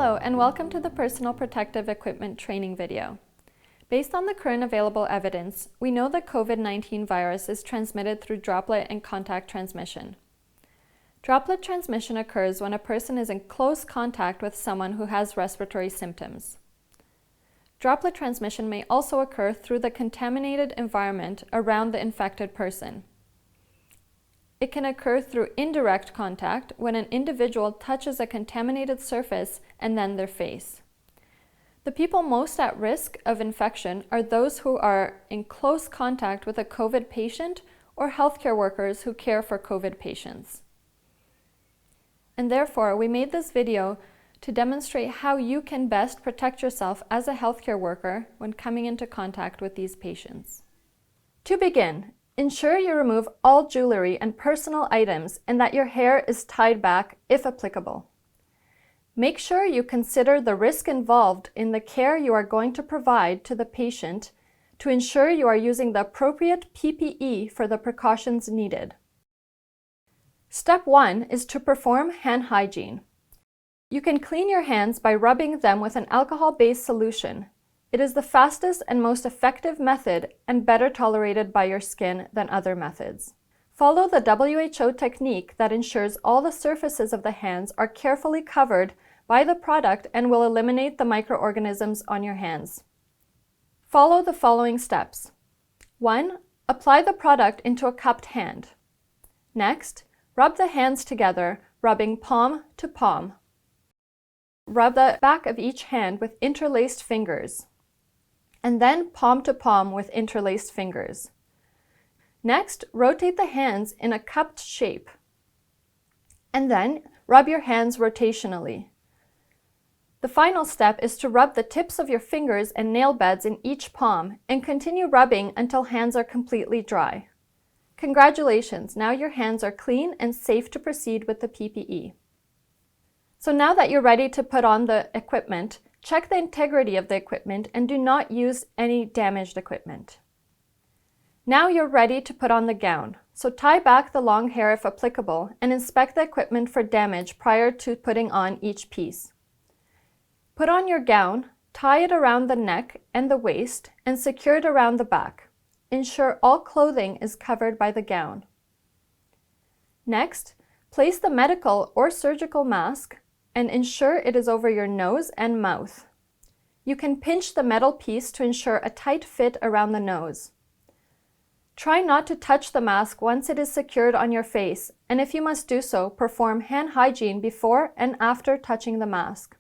Hello and welcome to the Personal Protective Equipment training video. Based on the current available evidence, we know that COVID-19 virus is transmitted through droplet and contact transmission. Droplet transmission occurs when a person is in close contact with someone who has respiratory symptoms. Droplet transmission may also occur through the contaminated environment around the infected person. It can occur through indirect contact when an individual touches a contaminated surface and then their face. The people most at risk of infection are those who are in close contact with a COVID patient or healthcare workers who care for COVID patients. And therefore, we made this video to demonstrate how you can best protect yourself as a healthcare worker when coming into contact with these patients. To begin, ensure you remove all jewelry and personal items and that your hair is tied back if applicable. Make sure you consider the risk involved in the care you are going to provide to the patient to ensure you are using the appropriate PPE for the precautions needed. Step 1 is to perform hand hygiene. You can clean your hands by rubbing them with an alcohol-based solution. It is the fastest and most effective method and better tolerated by your skin than other methods. Follow the WHO technique that ensures all the surfaces of the hands are carefully covered by the product and will eliminate the microorganisms on your hands. Follow the following steps. 1. Apply the product into a cupped hand. Next, rub the hands together, rubbing palm to palm. Rub the back of each hand with interlaced fingers, and then palm to palm with interlaced fingers. Next, rotate the hands in a cupped shape, and then rub your hands rotationally. The final step is to rub the tips of your fingers and nail beds in each palm and continue rubbing until hands are completely dry. Congratulations, now your hands are clean and safe to proceed with the PPE. So now that you're ready to put on the equipment, check the integrity of the equipment and do not use any damaged equipment. Now you're ready to put on the gown, so tie back the long hair if applicable and inspect the equipment for damage prior to putting on each piece. Put on your gown, tie it around the neck and the waist, and secure it around the back. Ensure all clothing is covered by the gown. Next, place the medical or surgical mask and ensure it is over your nose and mouth. You can pinch the metal piece to ensure a tight fit around the nose. Try not to touch the mask once it is secured on your face, and if you must do so, perform hand hygiene before and after touching the mask.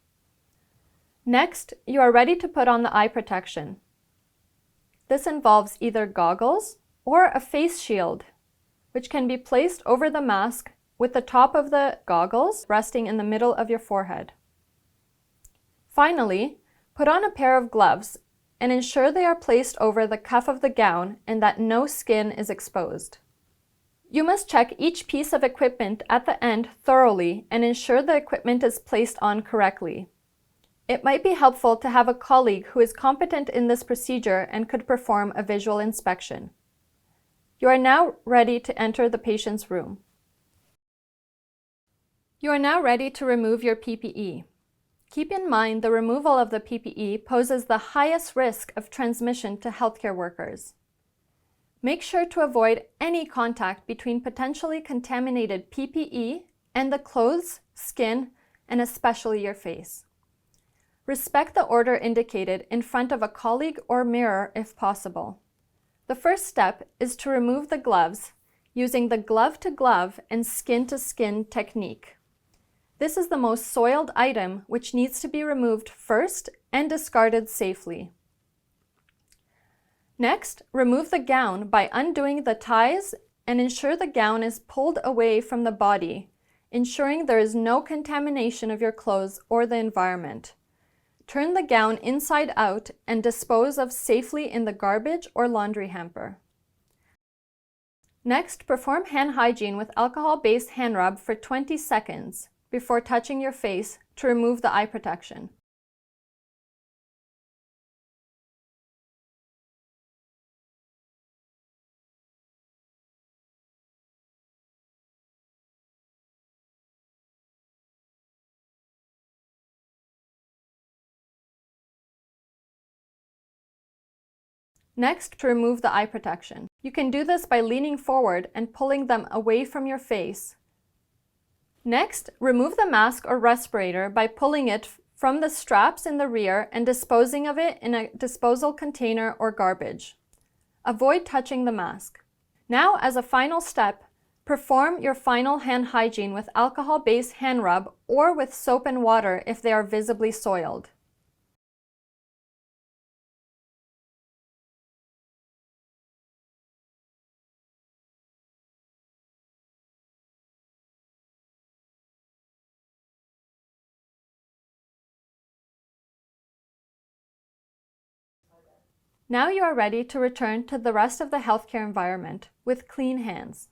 Next, you are ready to put on the eye protection. This involves either goggles or a face shield, which can be placed over the mask with the top of the goggles resting in the middle of your forehead. Finally, put on a pair of gloves and ensure they are placed over the cuff of the gown and that no skin is exposed. You must check each piece of equipment at the end thoroughly and ensure the equipment is placed on correctly. It might be helpful to have a colleague who is competent in this procedure and could perform a visual inspection. You are now ready to enter the patient's room. You are now ready to remove your PPE. Keep in mind the removal of the PPE poses the highest risk of transmission to healthcare workers. Make sure to avoid any contact between potentially contaminated PPE and the clothes, skin, and especially your face. Respect the order indicated in front of a colleague or mirror if possible. The first step is to remove the gloves using the glove-to-glove and skin-to-skin technique. This is the most soiled item which needs to be removed first and discarded safely. Next, remove the gown by undoing the ties and ensure the gown is pulled away from the body, ensuring there is no contamination of your clothes or the environment. Turn the gown inside out and dispose of safely in the garbage or laundry hamper. Next, perform hand hygiene with alcohol-based hand rub for 20 seconds before touching your face to remove the eye protection. Next, to remove the eye protection. You can do this by leaning forward and pulling them away from your face. Next, remove the mask or respirator by pulling it from the straps in the rear and disposing of it in a disposal container or garbage. Avoid touching the mask. Now, as a final step, perform your final hand hygiene with alcohol-based hand rub or with soap and water if they are visibly soiled. Now you are ready to return to the rest of the healthcare environment with clean hands.